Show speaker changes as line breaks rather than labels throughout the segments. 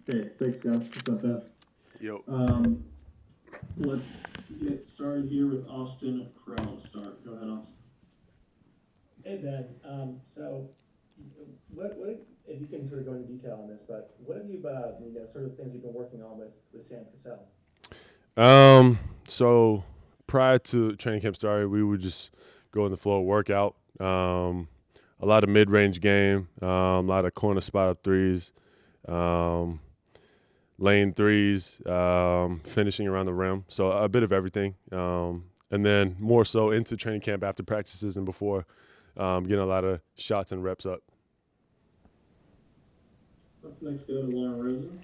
Hey, thanks, guys. What's up, Ben?
Yo.
Um, let's get started here with Austin Krell. Start. Go ahead, Austin.
Hey Ben, what if you can sort of go into detail on this, but what have you sort of things you've been working on with Sam Cassell?
So prior to training camp started, we would just go on the floor, work out. A lot of mid-range game, a lot of corner spot up threes, um, lane threes, finishing around the rim. So a bit of everything. And then more so into training camp after practices and before, getting a lot of shots and reps up.
Let's next go to Lauren Rosen.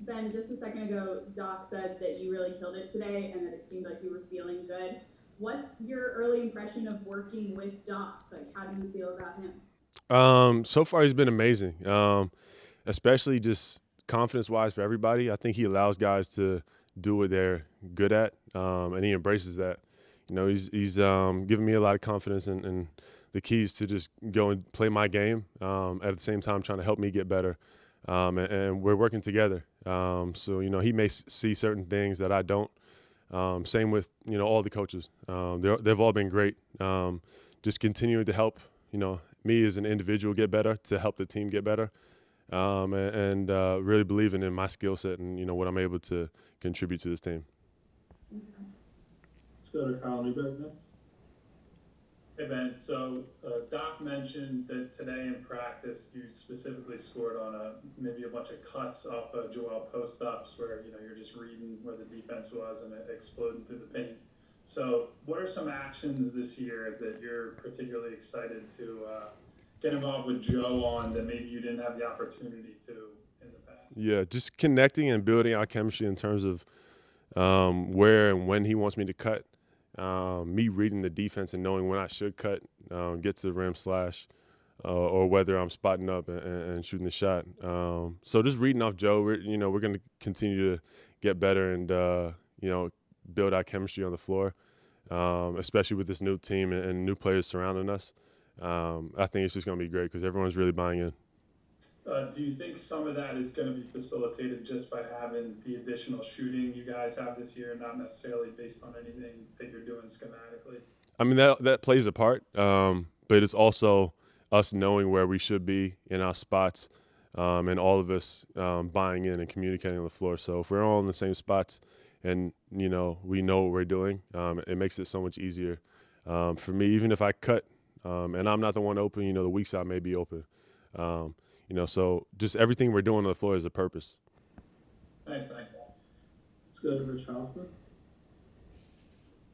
Ben, just a second ago, Doc said that you really killed it today and that it seemed like you were feeling good. What's your early impression of working with Doc? Like, how do you feel about him?
So far he's been amazing. Especially just confidence wise for everybody. I think he allows guys to do what they're good at, and he embraces that. He's given me a lot of confidence and the keys to just go and play my game. At the same time, trying to help me get better, and we're working together. So he may see certain things that I don't. Same with all the coaches. They've all been great. Just continuing to help me as an individual get better, to help the team get better. And really believing in my skill set and what I'm able to contribute to this team.
Let's go to Kyle Newberg next.
Hey Ben, Doc mentioned that today in practice you specifically scored on maybe a bunch of cuts off of Joel post-ups where you're just reading where the defense was and it exploding through the paint. So what are some actions this year that you're particularly excited to get involved with Joe on that maybe you didn't have the opportunity to in the past?
Yeah, just connecting and building our chemistry in terms of where and when he wants me to cut. Me reading the defense and knowing when I should cut, get to the rim slash, or whether I'm spotting up and shooting the shot. So just reading off Joe, we're going to continue to get better and build our chemistry on the floor, especially with this new team and new players surrounding us. I think it's just going to be great because everyone's really buying in.
Do you think some of that is going to be facilitated just by having the additional shooting you guys have this year, not necessarily based on anything that you're doing schematically?
I mean, that plays a part, but it's also us knowing where we should be in our spots, and all of us buying in and communicating on the floor. So if we're all in the same spots and we know what we're doing, it makes it so much easier for me. Even if I cut and I'm not the one open, the weak side may be open. So just everything we're doing on the floor is a purpose.
Thanks, Ben.
Let's go to Rich Hoffman.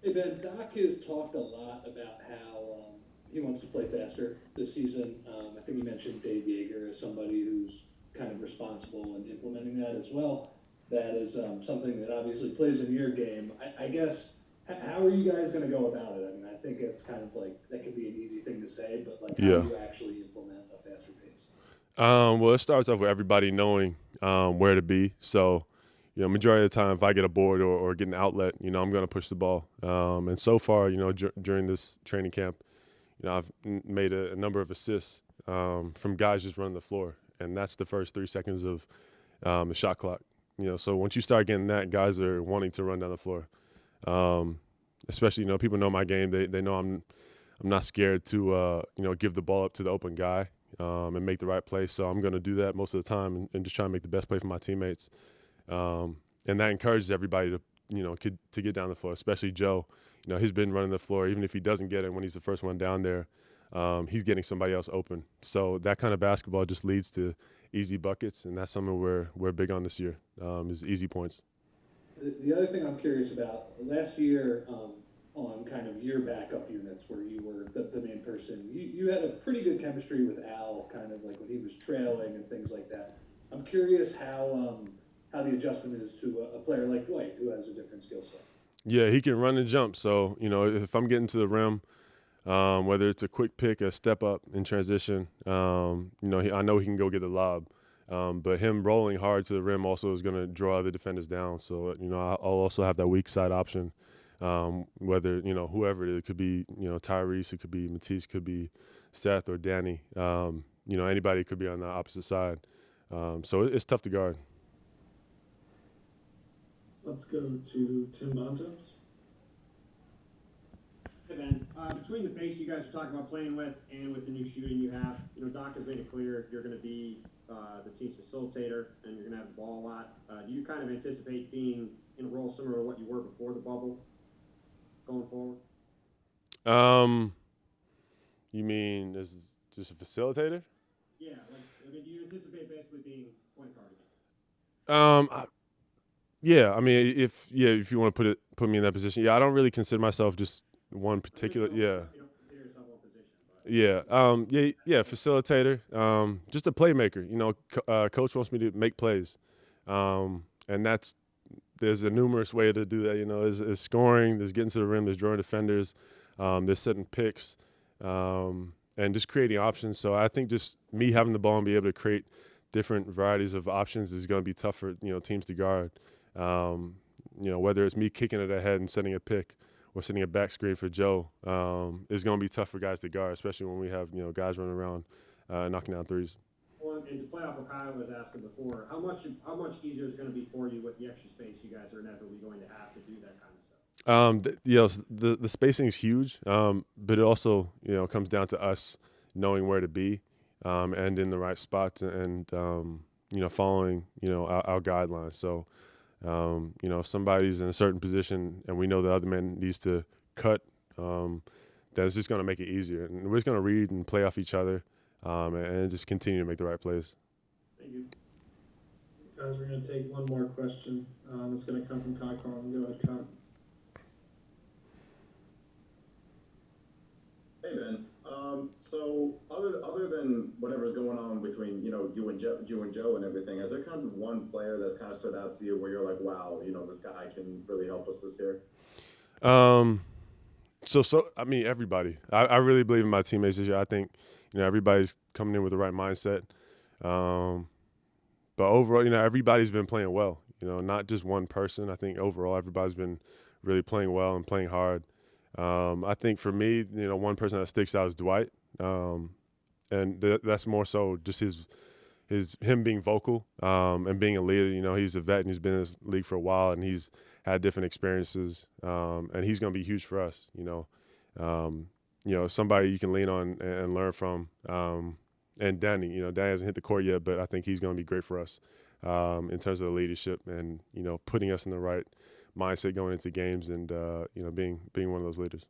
Hey Ben, Doc has talked a lot about how he wants to play faster this season. I think he mentioned Dave Yeager as somebody who's kind of responsible in implementing that as well. That is something that obviously plays in your game. I guess, how are you guys going to go about it? I mean, I think it's kind of like, that could be an easy thing to say, but like, how
Yeah.
do you actually implement a faster pace?
Well, it starts off with everybody knowing where to be. So, majority of the time, if I get a board or get an outlet, I'm going to push the ball. And so far, during this training camp, I've made a number of assists from guys just running the floor, and that's the first 3 seconds of the shot clock. So once you start getting that, guys are wanting to run down the floor. Especially, people know my game. They know I'm not scared to give the ball up to the open guy and make the right play. So I'm going to do that most of the time and just try and make the best play for my teammates. And that encourages everybody to get down the floor, especially Joe. He's been running the floor. Even if he doesn't get it when he's the first one down there, he's getting somebody else open. So that kind of basketball just leads to easy buckets, and that's something we're big on this year, is easy points.
The other thing I'm curious about, last year on kind of your backup units where you were the main person, you had a pretty good chemistry with Al, kind of like when he was trailing and things like that. I'm curious how the adjustment is to a player like Dwight, who has a different skill set.
Yeah, he can run and jump. So, if I'm getting to the rim, whether it's a quick pick, a step up in transition, I know he can go get the lob. But him rolling hard to the rim also is going to draw other defenders down. So, I'll also have that weak side option, whether, whoever it could be, Tyrese, it could be Matisse, could be Seth or Danny. anybody could be on the opposite side. So it's tough to guard.
Let's go to Tim Bonta.
Hey Ben, between the pace you guys are talking about playing with and with the new shooting you have, Doc has made it clear you're going to be the team's facilitator and you're going to have the ball a lot. Do you kind of anticipate being in a role similar to what you were before the bubble going forward?
You mean as just a facilitator?
Yeah, do you anticipate basically being point guard again?
Yeah. I mean, if you want to put me in that position, yeah. I don't really consider myself just one particular. Yeah.
You don't consider yourself one position, but
Yeah. Facilitator. Just a playmaker. Coach wants me to make plays, and there's a numerous way to do that. There's scoring, there's getting to the rim, there's drawing defenders, there's setting picks, and just creating options. So I think just me having the ball and be able to create different varieties of options is going to be tough for teams to guard. Whether it's me kicking it ahead and setting a pick or setting a back screen for Joe, is going to be tough for guys to guard, especially when we have guys running around knocking down threes.
Well, and to play off what Kyle was asking before, how much easier is it going to be for you with the extra space you guys are inevitably going to have to do that kind of stuff?
The spacing is huge, but it also comes down to us knowing where to be and in the right spots and following our guidelines. So if somebody's in a certain position and we know the other man needs to cut, that's just going to make it easier. And we're just going to read and play off each other and just continue to make the right plays.
Thank you.
Guys, we're going to take one more question. It's going to come from Kai Carlin. Go ahead, Kai.
Hey Ben, so other than whatever's going on between you and Joe and everything, is there kind of one player that's kind of stood out to you where you're like, wow, this guy can really help us this year?
So I mean everybody. I really believe in my teammates this year. I think everybody's coming in with the right mindset. But overall, everybody's been playing well. Not just one person. I think overall everybody's been really playing well and playing hard. I think for me, one person that sticks out is Dwight, and that's more so just him being vocal and being a leader. He's a vet and he's been in this league for a while and he's had different experiences, and he's going to be huge for us. Somebody you can lean on and learn from. And Danny, Danny hasn't hit the court yet, but I think he's going to be great for us in terms of the leadership and putting us in the right mindset going into games and being one of those leaders.